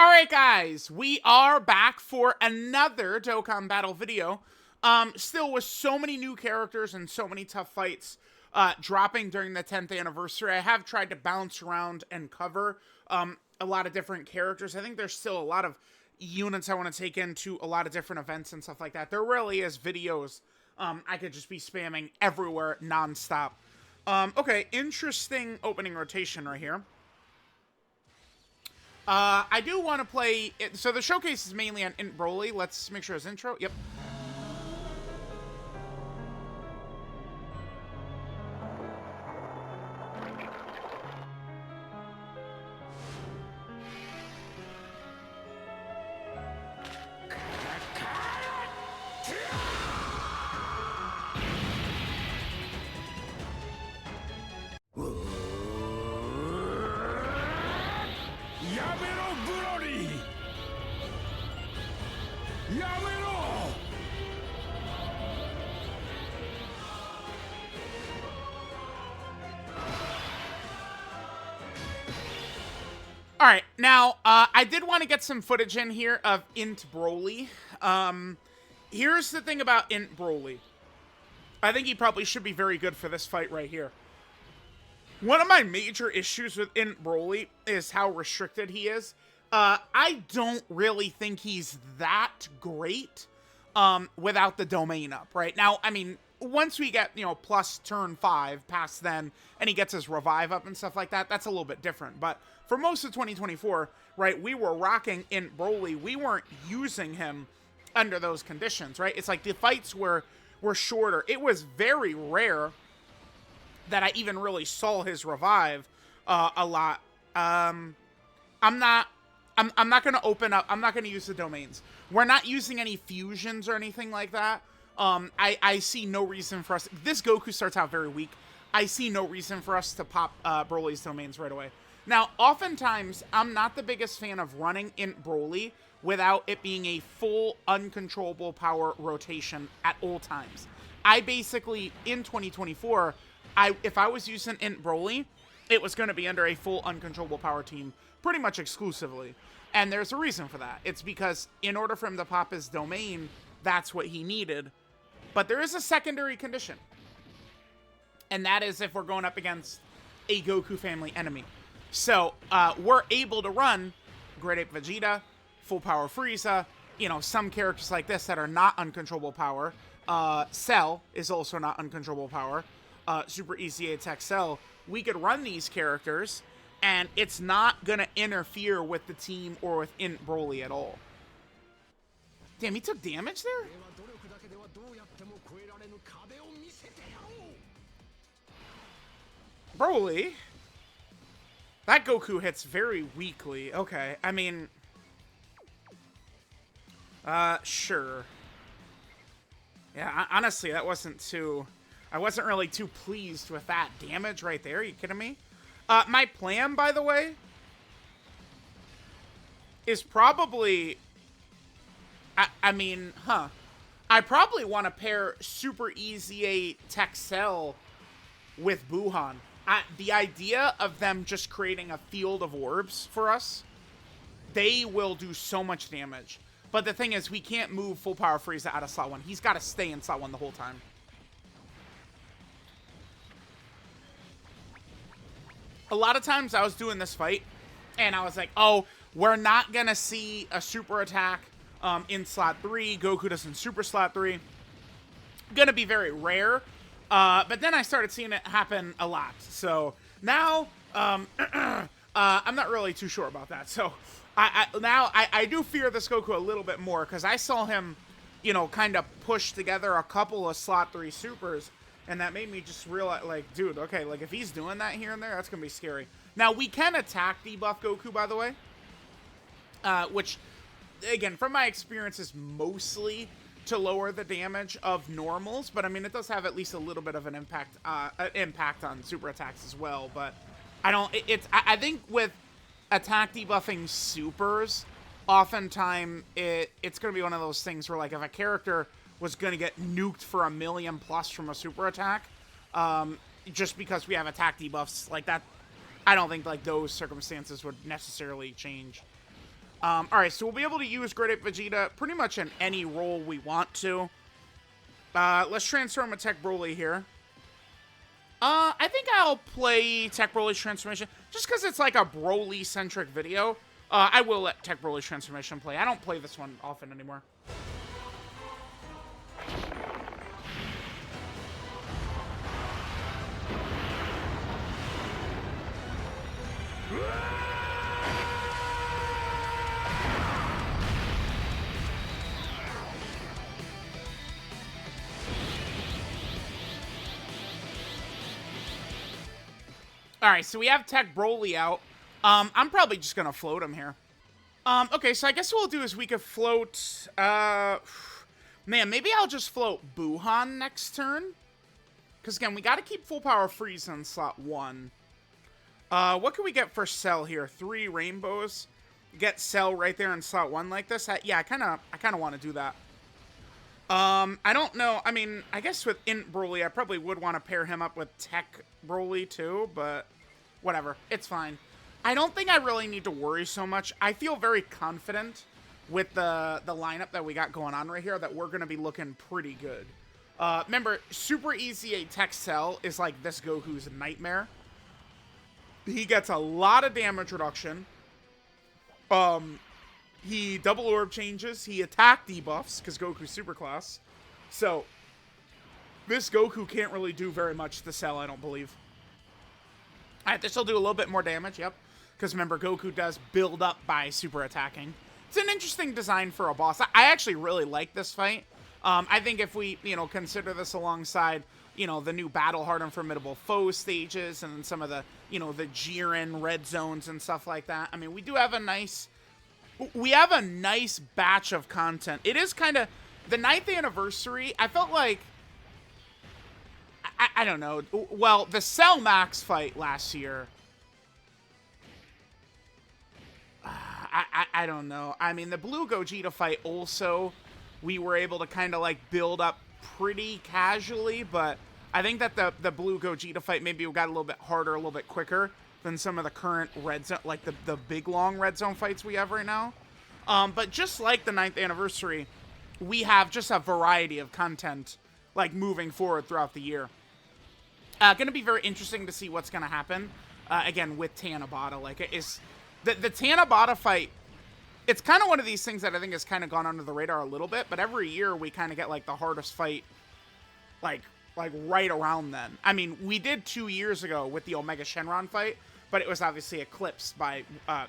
Alright guys, we are back for another Dokkan battle video. Still with so many new characters and so many tough fights dropping during the 10th anniversary. I have tried to bounce around and cover a lot of different characters. I think there's still a lot of units I want to take into a lot of different events and stuff like that. There really is videos I could just be spamming everywhere nonstop. Okay, interesting opening rotation right here. I do want to play it. So the showcase is mainly on Int Broly. Let's make sure his intro. Yep. Alright, now, I did want to get some footage in here of Int Broly. Here's the thing about Int Broly. I think he probably should be very good for this fight right here. One of my major issues with Int Broly is how restricted he is. I don't really think he's that great without the domain up, right? Now, I mean, once we get, plus turn 5 past then, and he gets his revive up and stuff like that, that's a little bit different. But for most of 2024, right, we were rocking Int Broly. We weren't using him under those conditions, right? It's like the fights were shorter. It was very rare that I even really saw his revive a lot. I'm not going to open up. I'm not going to use the domains. We're not using any fusions or anything like that. I see no reason for us. This Goku starts out very weak. I see no reason for us to pop Broly's domains right away. Now, oftentimes, I'm not the biggest fan of running Int Broly without it being a full uncontrollable power rotation at all times. I basically, in 2024, if I was using Int Broly, it was going to be under a full uncontrollable power team pretty much exclusively. And there's a reason for that. It's because in order for him to pop his domain, that's what he needed. But there is a secondary condition. And that is if we're going up against a Goku family enemy. So, we're able to run Great Ape Vegeta, Full Power Frieza, some characters like this that are not uncontrollable power. Cell is also not uncontrollable power. Super Easy Attack Cell. We could run these characters, and it's not going to interfere with the team or with Int Broly at all. Damn, he took damage there? Broly? That Goku hits very weakly. Okay, I mean... sure. Yeah, honestly, that wasn't too... I wasn't really too pleased with that damage right there. Are you kidding me? My plan, by the way, is probably... I probably want to pair Super Easy A Tech Cell with Buhan. The idea of them just creating a field of orbs for us, they will do so much damage. But the thing is, we can't move Full Power Frieza out of slot 1. He's got to stay in slot 1 the whole time. A lot of times I was doing this fight, and I was like, oh, we're not going to see a super attack in slot 3. Goku doesn't super slot 3. Going to be very rare. But then I started seeing it happen a lot. So now, I'm not really too sure about that. So I do fear this Goku a little bit more, because I saw him, kind of push together a couple of slot 3 supers, and that made me just realize, like, dude, okay, like, if he's doing that here and there, that's gonna be scary. Now, we can attack debuff Goku, by the way, which, again, from my experience, is mostly to lower the damage of normals, but I mean, it does have at least a little bit of an impact on super attacks as well. But I think with attack debuffing supers, oftentimes it's going to be one of those things where, like, if a character was going to get nuked for 1,000,000 plus from a super attack, just because we have attack debuffs like that, I don't think, like, those circumstances would necessarily change. Alright, so we'll be able to use Great Ape Vegeta pretty much in any role we want to. Let's transform a Tech Broly here. I think I'll play Tech Broly's transformation, just because it's like a Broly-centric video. I will let Tech Broly's transformation play. I don't play this one often anymore. Alright, so we have Tech Broly out. I'm probably just gonna float him here. Okay, so I guess what we'll do is we could float, man, maybe I'll just float Buhan next turn. Because, again, we gotta keep full power Frieza in slot 1. What can we get for Cell here? 3 rainbows. Get Cell right there in slot 1 like this. Yeah, I kinda want to do that. I don't know. I mean, I guess with Int Broly, I probably would want to pair him up with Tech Broly too, but whatever. It's fine. I don't think I really need to worry so much. I feel very confident with the lineup that we got going on right here that we're going to be looking pretty good. Remember, Super Easy 8 Tech Cell is like this Goku's nightmare. He gets a lot of damage reduction. He double orb changes. He attack debuffs because Goku's super class. So this Goku can't really do very much to Cell, I don't believe. Alright, this will do a little bit more damage, yep. Because remember, Goku does build up by super attacking. It's an interesting design for a boss. I actually really like this fight. I think if we, consider this alongside, the new Battle Hard and Formidable Foe stages and some of the, the Jiren red zones and stuff like that. I mean, we have a nice batch of content. It is kind of the 9th anniversary. I felt like, I don't know. Well, the Cell Max fight last year, I don't know. I mean, the Blue Gogeta fight also, we were able to kind of like build up pretty casually, but I think that the Blue Gogeta fight maybe got a little bit harder, a little bit quicker than some of the current red zone, like the big long red zone fights we have right now. But just like the 9th anniversary, we have just a variety of content like moving forward throughout the year. Going to be very interesting to see what's going to happen again with Tanabata. Like, is the Tanabata fight? It's kind of one of these things that I think has kind of gone under the radar a little bit. But every year we kind of get like the hardest fight, like right around then. I mean, we did 2 years ago with the Omega Shenron fight, but it was obviously eclipsed by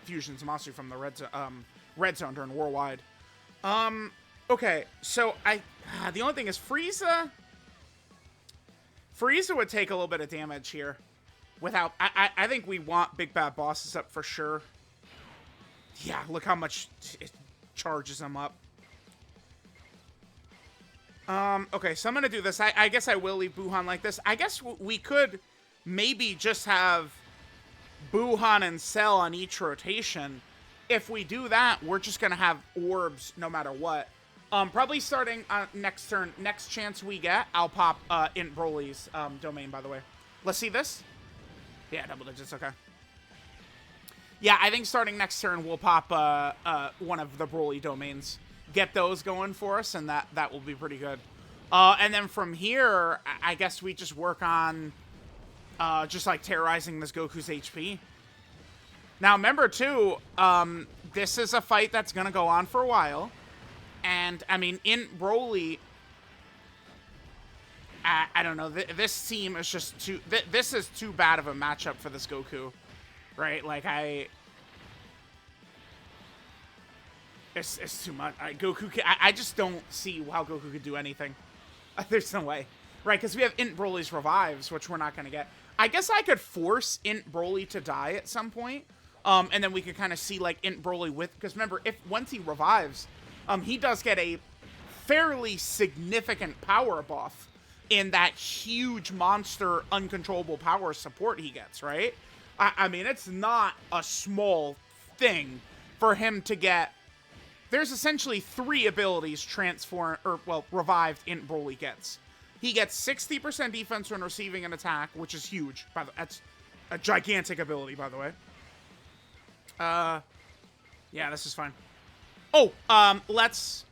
Fusion Zamasu from the red zone during Worldwide. Okay, so the only thing is Frieza would take a little bit of damage here. Without, I think we want Big Bad Bosses up for sure. Yeah, look how much it charges him up. Okay, so I'm gonna do this. I guess I will leave Buhan like this. I guess we could maybe just have Buhan and Cell on each rotation. If we do that, we're just gonna have orbs no matter what. Probably starting next turn. Next chance we get, I'll pop Int Broly's domain, by the way. Let's see this. Yeah, double digits, okay. Yeah, I think starting next turn, we'll pop one of the Broly domains. Get those going for us, and that will be pretty good. And then from here, I guess we just work on just like terrorizing this Goku's HP. Now, remember, too, this is a fight that's going to go on for a while. And, I mean, Int Broly, I don't know, this team is just too, this is too bad of a matchup for this Goku, right? Like, it's too much. I just don't see how Goku could do anything. There's no way, right? Because we have Int Broly's revives, which we're not going to get. I guess I could force Int Broly to die at some point, and then we could kind of see, like, Int Broly with, because remember, once he revives, he does get a fairly significant power buff in that huge monster uncontrollable power support he gets, right? I mean, it's not a small thing for him to get. There's essentially 3 abilities revived Int Broly gets. He gets 60% defense when receiving an attack, which is huge. That's a gigantic ability, by the way. Yeah, this is fine. Oh, let's...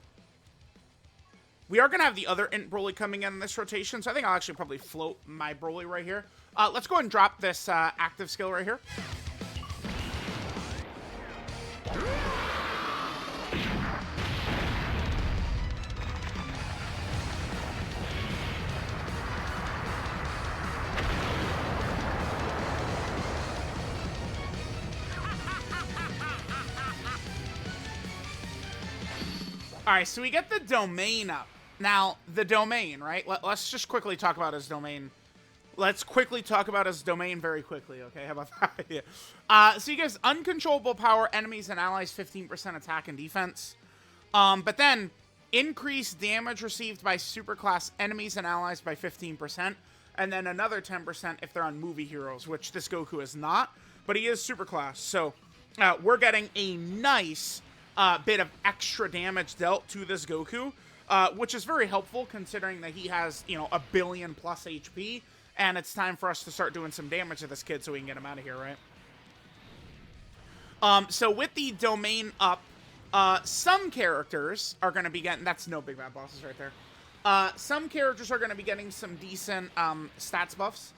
We are going to have the other Int Broly coming in this rotation, so I think I'll actually probably float my Broly right here. Let's go ahead and drop this active skill right here. Alright, so we get the domain up. Now, the domain, right? Let's just quickly talk about his domain. Let's quickly talk about his domain very quickly, okay? How about that? Yeah. So he gives uncontrollable power, enemies and allies 15% attack and defense. But then, increased damage received by superclass enemies and allies by 15%. And then another 10% if they're on movie heroes, which this Goku is not. But he is superclass, so we're getting a nice bit of extra damage dealt to this Goku. Which is very helpful considering that he has, you know, 1 billion plus HP, and it's time for us to start doing some damage to this kid so we can get him out of here, right? So with the domain up, some characters are going to be getting... That's no big bad bosses right there. Some characters are going to be getting some decent stats buffs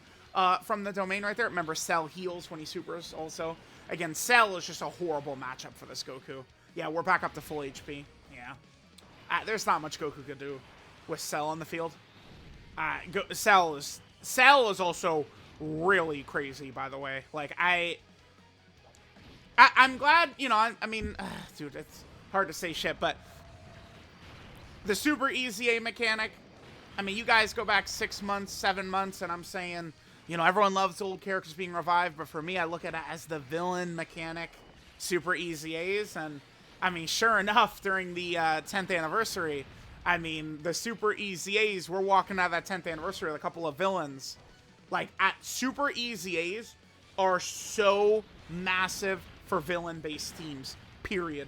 from the domain right there. Remember, Cell heals when he supers also. Again, Cell is just a horrible matchup for this Goku. Yeah, we're back up to full HP. Yeah. There's not much Goku could do with Cell on the field. Cell is also really crazy, by the way. Like, I'm glad, you know, I mean, dude, it's hard to say shit, but the Super Easy A mechanic, I mean, you guys go back 6 months, 7 months, and I'm saying, you know, everyone loves old characters being revived, but for me, I look at it as the villain mechanic, Super Easy A's, and I mean, sure enough, during the 10th anniversary, I mean, the Super Easy A's, we're walking out of that 10th anniversary with a couple of villains. Like, Super Easy A's are so massive for villain-based teams, period.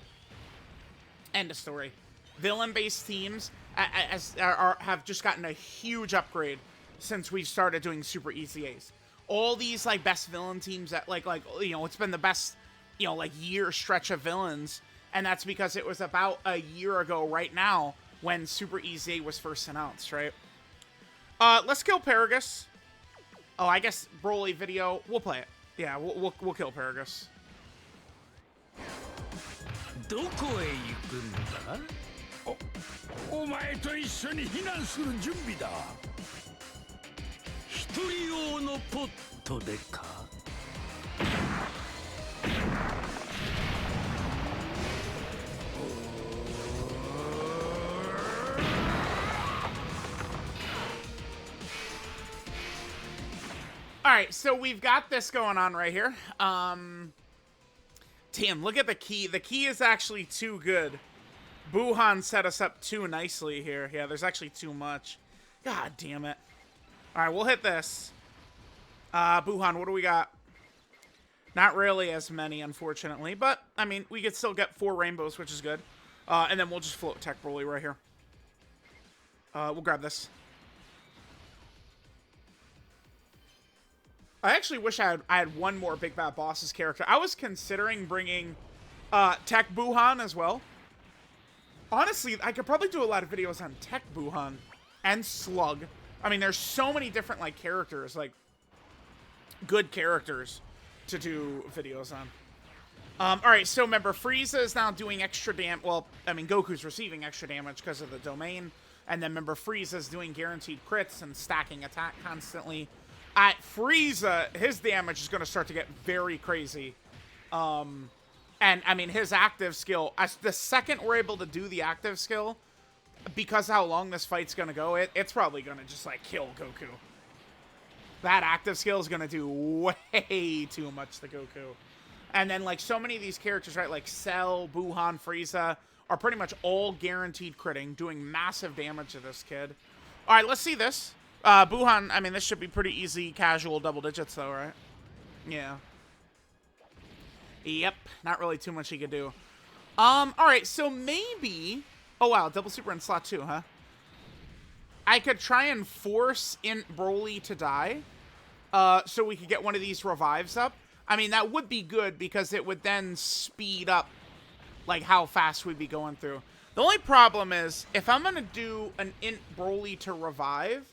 End of story. Villain-based teams have just gotten a huge upgrade since we've started doing Super Easy A's. All these, like, best villain teams that, like, you know, it's been the best, you know, like, year stretch of villains. And that's because it was about a year ago right now when Super Easy was first announced, right? Let's kill Paragus. Oh, I guess Broly video. We'll play it. Yeah, we'll kill Paragus. どこへ行くんだ? お前と一緒に避難する準備だ。一人用のポットでか? Alright, so we've got this going on right here. Damn, look at the key. The key is actually too good. Buhan set us up too nicely here. Yeah, there's actually too much. God damn it. Alright, we'll hit this. Buhan, what do we got? Not really as many, unfortunately. But, I mean, we could still get 4 rainbows, which is good. And then we'll just float Tech Broly right here. We'll grab this. I actually wish I had one more Big Bad Bosses character. I was considering bringing Tech Buhan as well. Honestly, I could probably do a lot of videos on Tech Buhan and Slug. I mean, there's so many different, like, characters, like, good characters to do videos on. Alright, so remember, Frieza is now doing extra damage. Well, I mean, Goku's receiving extra damage because of the domain. And then remember, Frieza's doing guaranteed crits and stacking attack constantly. At Frieza, his damage is going to start to get very crazy. And, I mean, his active skill, the second we're able to do the active skill, because how long this fight's going to go, it's probably going to just, like, kill Goku. That active skill is going to do way too much to Goku. And then, like, so many of these characters, right, like Cell, Buhan, Frieza, are pretty much all guaranteed critting, doing massive damage to this kid. All right, let's see this. Buhan, I mean, this should be pretty easy, casual double digits, though, right? Yeah. Yep, not really too much he could do. Alright, so maybe... Oh, wow, double super in slot 2, huh? I could try and force Int Broly to die, so we could get one of these revives up. I mean, that would be good, because it would then speed up like, how fast we'd be going through. The only problem is, if I'm going to do an Int Broly to revive,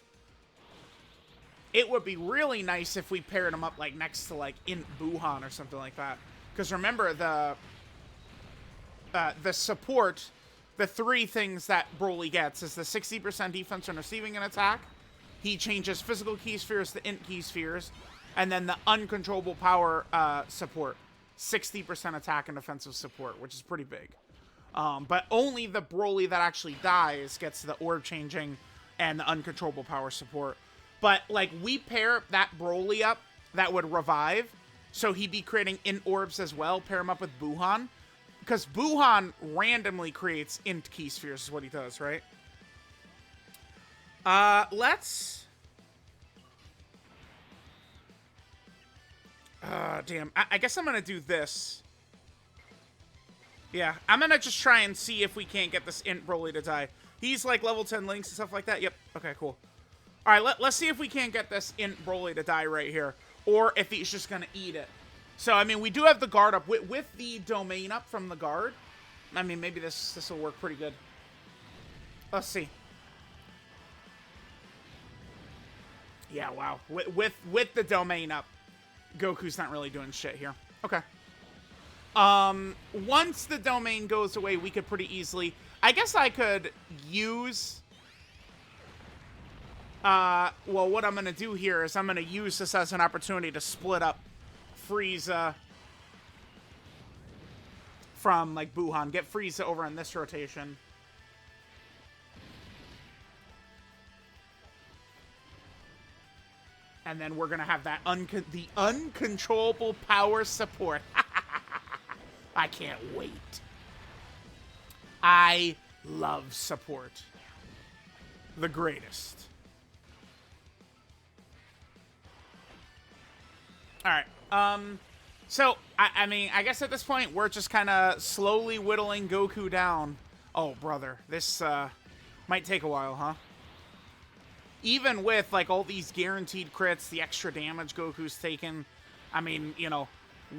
it would be really nice if we paired him up, like, next to, like, Int Buhan or something like that. Because remember, the support, the three things that Broly gets is the 60% defense when receiving an attack. He changes physical key spheres to Int key spheres. And then the uncontrollable power support. 60% attack and defensive support, which is pretty big. But only the Broly that actually dies gets the orb changing and the uncontrollable power support. But, like, we pair that Broly up that would revive, so he'd be creating Int orbs as well, pair him up with Buhan. Because Buhan randomly creates Int key spheres is what he does, right? Let's... damn. I guess I'm gonna do this. Yeah, I'm gonna just try and see if we can't get this Int Broly to die. He's like level 10 links and stuff like that. Yep. Okay, cool. Alright, let's see if we can't get this Int Broly to die right here. Or if he's just gonna eat it. So, I mean, we do have the guard up. With the domain up from the guard, I mean, maybe this will work pretty good. Let's see. Yeah, wow. With the domain up, Goku's not really doing shit here. Okay. Once the domain goes away, we could pretty easily... I guess I could use... well, what I'm going to do here is I'm going to use this as an opportunity to split up Frieza from, like, Buhan. Get Frieza over in this rotation. And then we're going to have that the uncontrollable power support. I can't wait. I love support. The greatest. Alright. So, I mean, I guess at this point, we're just kind of slowly whittling Goku down. Oh, brother. This might take a while, huh? Even with, like, all these guaranteed crits, the extra damage Goku's taken, I mean, you know,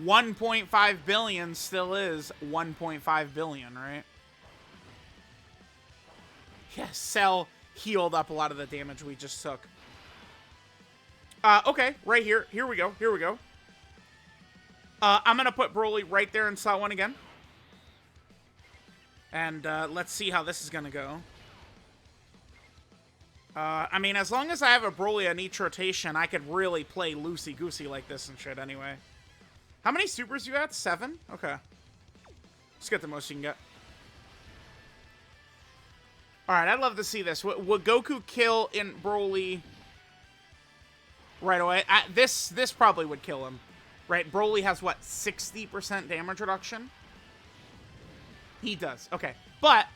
1.5 billion still is 1.5 billion, right? Yeah, Cell healed up a lot of the damage we just took. Okay, right here. Here we go. Here we go. I'm going to put Broly right there in slot 1 again. And let's see how this is going to go. I mean, as long as I have a Broly on each rotation, I could really play loosey-goosey like this and shit anyway. How many supers you got? 7? Okay. Let's get the most you can get. Alright, I'd love to see this. Would Goku kill Int Broly right away? This probably would kill him. Right? Broly has, what, 60% damage reduction? He does. Okay. But...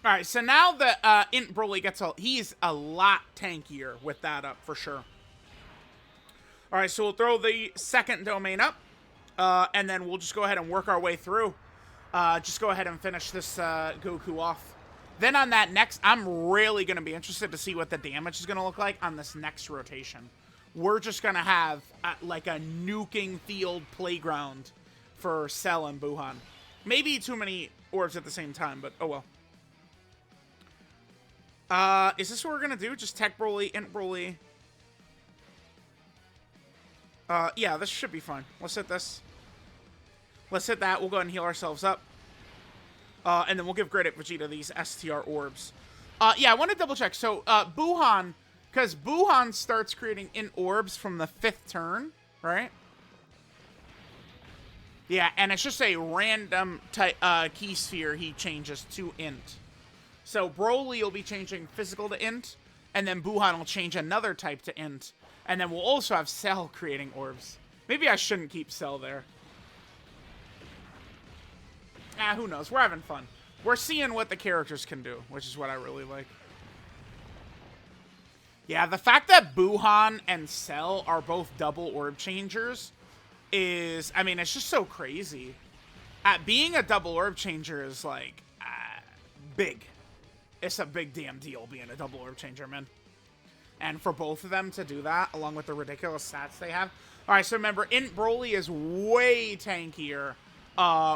Alright, so now that Int Broly gets he's a lot tankier with that up, for sure. Alright, so we'll throw the second domain up, and then we'll just go ahead and work our way through. Just go ahead and finish this Goku off. Then on that next, I'm really going to be interested to see what the damage is going to look like on this next rotation. We're just going to have, like, a nuking field playground for Cell and Buhan. Maybe too many orbs at the same time, but oh well. Is this what we're gonna do? Just Tech Broly, Int Broly. Yeah, this should be fine. Let's hit this. Let's hit that. We'll go ahead and heal ourselves up. And then we'll give Great Vegeta these STR orbs. Yeah, I want to double check. So, Buhan, because Buhan starts creating Int orbs from the 5th turn, right? Yeah, and it's just a random type, key sphere he changes to Int. So Broly will be changing physical to Int, and then Buhan will change another type to Int. And then we'll also have Cell creating orbs. Maybe I shouldn't keep Cell there. Who knows? We're having fun. We're seeing what the characters can do, which is what I really like. Yeah, the fact that Buhan and Cell are both double orb changers is, I mean, it's just so crazy. Being a double orb changer is, like, big. It's a big damn deal being a double orb changer, man. And for both of them to do that, along with the ridiculous stats they have. Alright, so remember, Int Broly is way tankier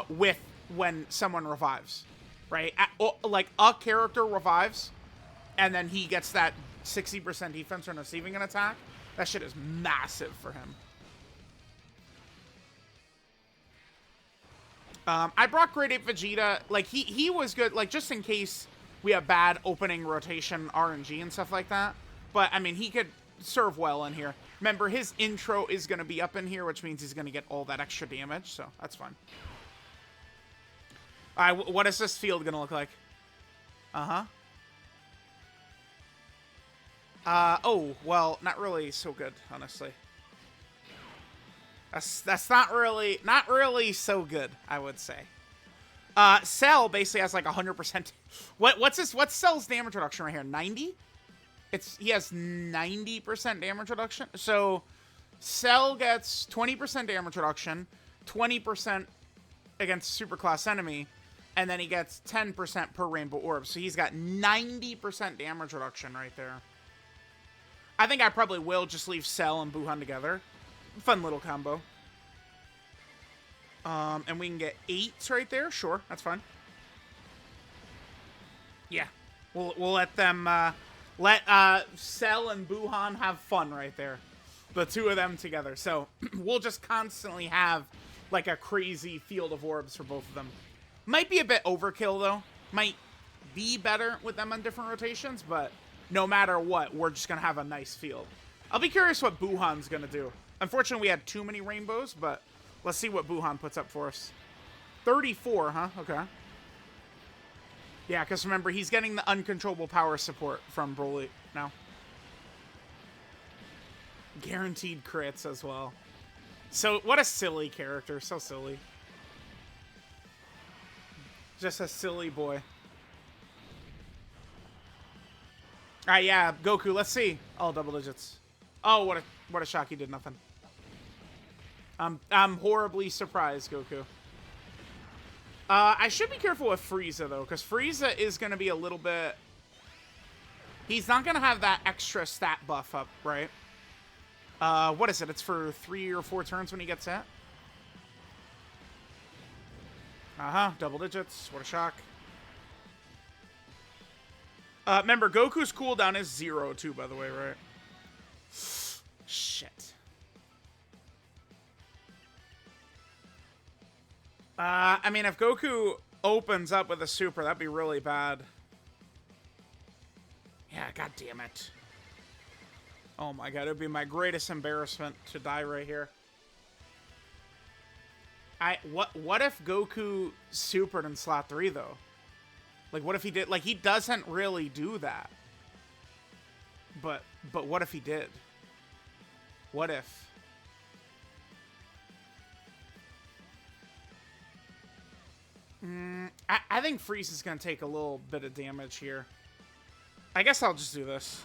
with when someone revives. Right? Like, a character revives, and then he gets that 60% defense when receiving an attack. That shit is massive for him. I brought Grade 8 Vegeta. Like, he was good, like, just in case we have bad opening rotation RNG and stuff like that. But, I mean, he could serve well in here. Remember, his intro is going to be up in here, which means he's going to get all that extra damage, so that's fine. Alright, what is this field going to look like? Oh, well, not really so good, honestly. That's not really so good, I would say. Cell basically has like 100%. What's Cell's damage reduction right here? 90? He has 90% damage reduction. So Cell gets 20% damage reduction, 20% against superclass enemy, and then he gets 10% per rainbow orb. So he's got 90% damage reduction right there. I think I probably will just leave Cell and Buhan together. Fun little combo. And we can get 8s right there. Sure, that's fine. Yeah, we'll let them let Cell and Buhan have fun right there. The two of them together. So we'll just constantly have like a crazy field of orbs for both of them. Might be a bit overkill though. Might be better with them on different rotations, but no matter what, we're just gonna have a nice field. I'll be curious what Buhan's gonna do. Unfortunately, we had too many rainbows, but let's see what Buhan puts up for us. 34, huh? Okay. Yeah, because remember, he's getting the uncontrollable power support from Broly now. Guaranteed crits as well. So, what a silly character. So silly. Just a silly boy. Alright, yeah, Goku, let's see. Oh, double digits. Oh, what a shock, he did nothing. I'm horribly surprised, Goku. I should be careful with Frieza, though, because Frieza is going to be a little bit... He's not going to have that extra stat buff up, right? What is it? It's for 3 or 4 turns when he gets hit? Double digits. What a shock. Remember, Goku's cooldown is 0, too, by the way, right? Shit. I mean, if Goku opens up with a super, that'd be really bad. Yeah, god damn it. Oh my god, it would be my greatest embarrassment to die right here. What if Goku supered in slot 3, though? Like, what if he did? Like, he doesn't really do that. But what if he did? What if? I think Frieza's going to take a little bit of damage here. I guess I'll just do this.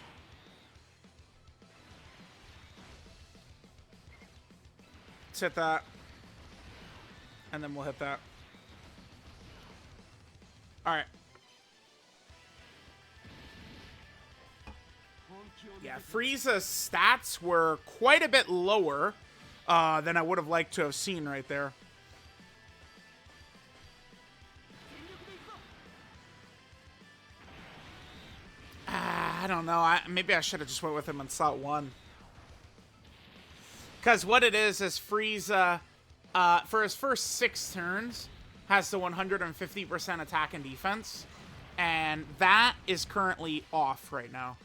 Let's hit that. And then we'll hit that. Alright. Yeah, Frieza's stats were quite a bit lower than I would have liked to have seen right there. I don't know. Maybe I should have just went with him in slot 1. Because what it is Frieza, for his first 6 turns, has the 150% attack and defense. And that is currently off right now.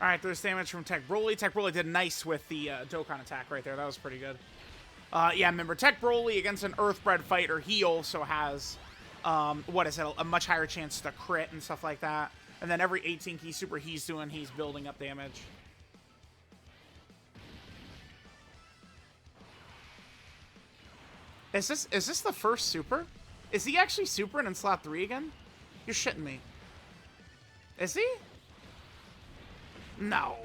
Alright, there's damage from Tech Broly. Tech Broly did nice with the Dokkan attack right there. That was pretty good. Yeah, remember, Tech Broly against an Earthbred fighter, he also has, what is it, a much higher chance to crit and stuff like that. And then every 18 key super he's doing, he's building up damage. Is this the first super? Is he actually supering in slot 3 again? You're shitting me. Is he? No.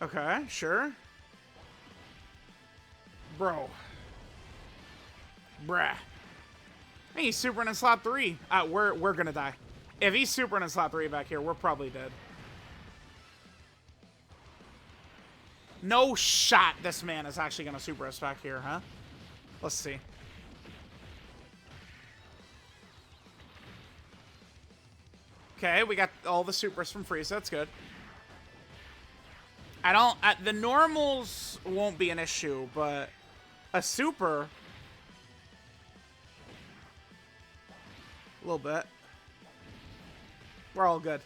Okay, sure. Bro. Bruh. Hey, he's supering in slot 3. We're gonna die. If he's supering in slot 3 back here, we're probably dead. No shot this man is actually gonna super us back here, huh? Let's see. Okay, we got all the supers from Frieza. That's good. The normals won't be an issue, but a super, a little bit. We're all good.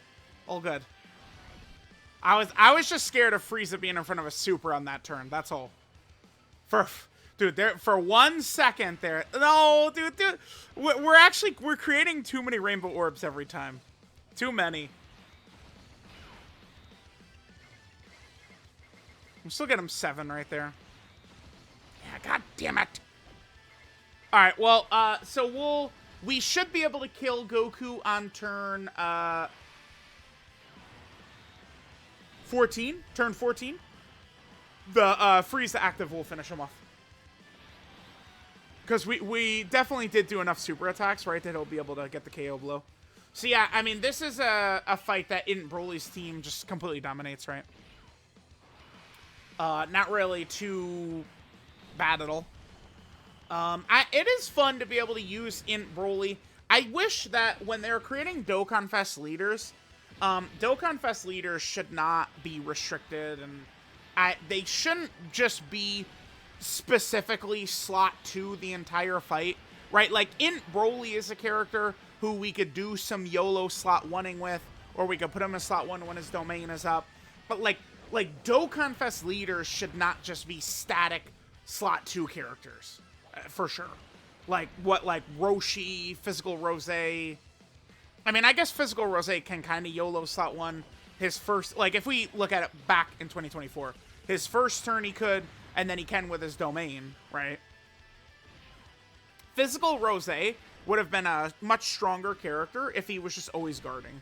All good. I was just scared of Frieza being in front of a super on that turn. That's all. Dude, for 1 second there. No, dude. We're creating too many rainbow orbs every time. Too many. I'm still getting him 7 right there. Yeah, god damn it. Alright, well, so we should be able to kill Goku on turn 14. Turn 14. The Frieza active will finish him off. Because we definitely did do enough super attacks, right, that he'll be able to get the KO blow. So yeah, I mean, this is a fight that Int Broly's team just completely dominates, right? Not really too bad at all. It is fun to be able to use Int Broly. I wish that when they're creating Dokkan Fest leaders, Dokkan Fest leaders should not be restricted, and they shouldn't just be specifically slot 2 the entire fight, right? Like, Int Broly is a character who we could do some YOLO slot 1ing with, or we could put him in slot 1 when his domain is up. But, like Dokkan Fest leaders should not just be static slot 2 characters, for sure. Like Roshi, Physical Rose. I mean, I guess Physical Rose can kind of YOLO slot 1. His first, like, if we look at it back in 2024, his first turn he could, and then he can with his domain, right? Physical Rose would have been a much stronger character if he was just always guarding.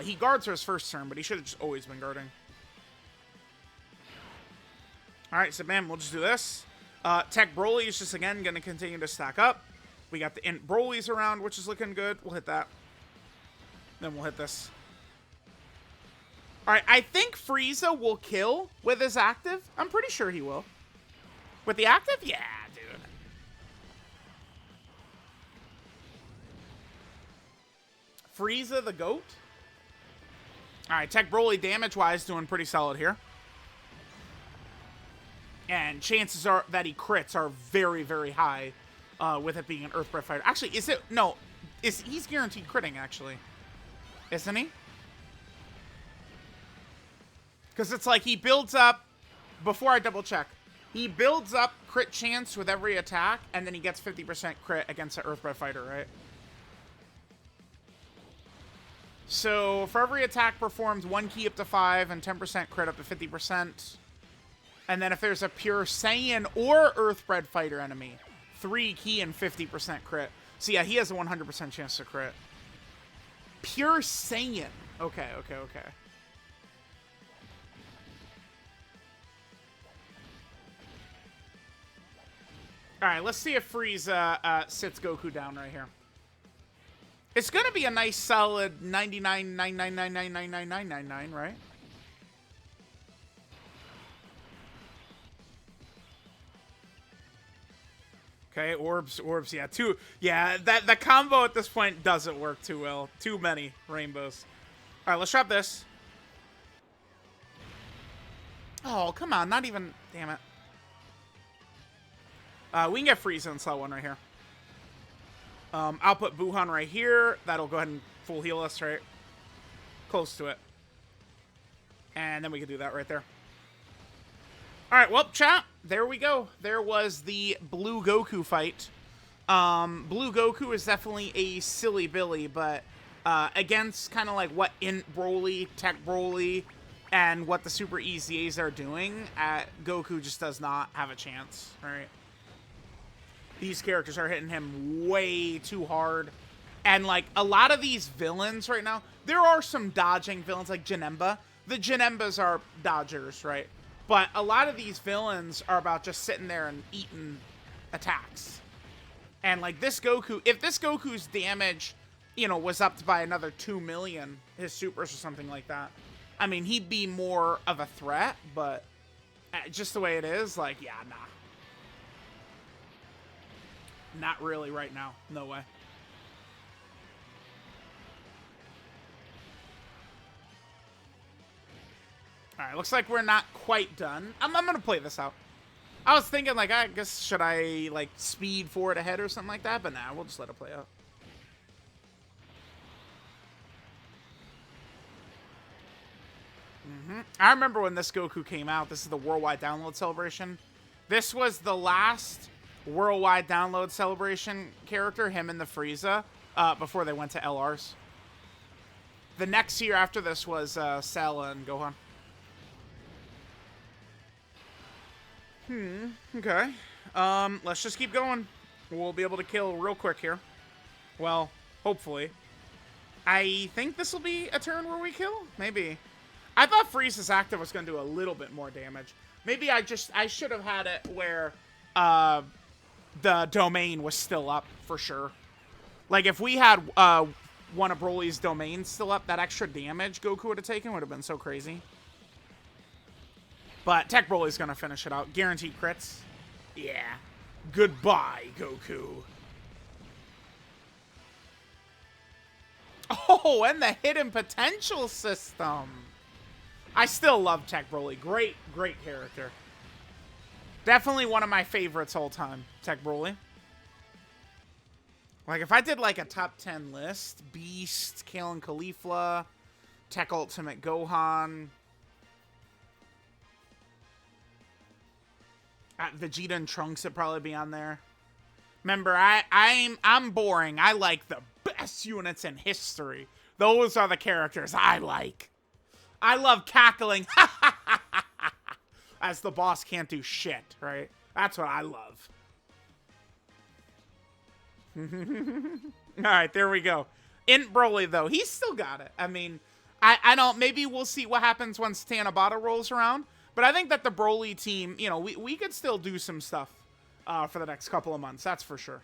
He guards for his first turn, but he should have just always been guarding. Alright, so bam, we'll just do this. Tech Broly is just, again, going to continue to stack up. We got the Int Brolys around, which is looking good. We'll hit that. Then we'll hit this. Alright, I think Frieza will kill with his active. I'm pretty sure he will. With the active? Yeah, dude. Frieza the GOAT? Alright, Tech Broly damage-wise doing pretty solid here. And chances are that he crits are very, very high with it being an Earthbred fighter. Actually, is it? No. He's guaranteed critting, actually. Isn't he? Because it's like he builds up, before I double check, he builds up crit chance with every attack, and then he gets 50% crit against an Earthbred fighter, right? So for every attack performed, 1 ki up to 5, and 10% crit up to 50%. And then if there's a pure Saiyan or Earthbred fighter enemy, 3 ki and 50% crit. So yeah, he has a 100% chance to crit. Pure Saiyan. Okay. Alright, let's see if Frieza sits Goku down right here. It's going to be a nice solid 99.999999999, right? Okay, orbs, yeah, the combo at this point doesn't work too well. Too many rainbows. All right, let's drop this. Oh, come on, not even, damn it. We can get Frieza in slot 1 right here. I'll put Buhan right here. That'll go ahead and full heal us, right? Close to it. And then we can do that right there. All right, well, chat, there we go. There was the Blue Goku fight. Blue Goku is definitely a silly Billy, but against kind of like what Int Broly, Tech Broly, and what the Super EZAs are doing, Goku just does not have a chance, right? These characters are hitting him way too hard. And, like, a lot of these villains right now, there are some dodging villains, like Janemba. The Janembas are dodgers, right? But a lot of these villains are about just sitting there and eating attacks. And, like, this Goku, if this Goku's damage, you know, was up by another 2 million, his supers or something like that, I mean, he'd be more of a threat, but just the way it is, like, yeah, nah. Not really right now. No way. Alright, looks like we're not quite done. I'm going to play this out. I was thinking, like, I guess, should I, like, speed forward ahead or something like that? But nah, we'll just let it play out. I remember when this Goku came out. This is the worldwide download celebration. This was the last worldwide download celebration character, him and the Frieza, before they went to LRs. The next year after this was Cell and Gohan. Okay. Let's just keep going. We'll be able to kill real quick here. Well, hopefully. I think this will be a turn where we kill? Maybe. I thought Frieza's active was going to do a little bit more damage. Maybe I should have had it where the domain was still up for sure. Like if we had one of Broly's domains still up, that extra damage Goku would have taken would have been so crazy. But Tech Broly's going to finish it out. Guaranteed crits. Yeah. Goodbye, Goku. Oh, and the hidden potential system. I still love Tech Broly. Great, great character. Definitely one of my favorites all time, Tech Broly. Like, if I did, like, a top 10 list, Beast, Kale and Caulifla, Tech Ultimate Gohan, Vegeta and Trunks would probably be on there. Remember, I'm boring. I like the best units in history. Those are the characters I like. I love cackling as the boss can't do shit, right? That's what I love. All right, there we go. Int Broly, though, he's still got it. I mean, I don't, maybe we'll see what happens once Tanabata rolls around. But I think that the Broly team, you know, we could still do some stuff for the next couple of months. That's for sure.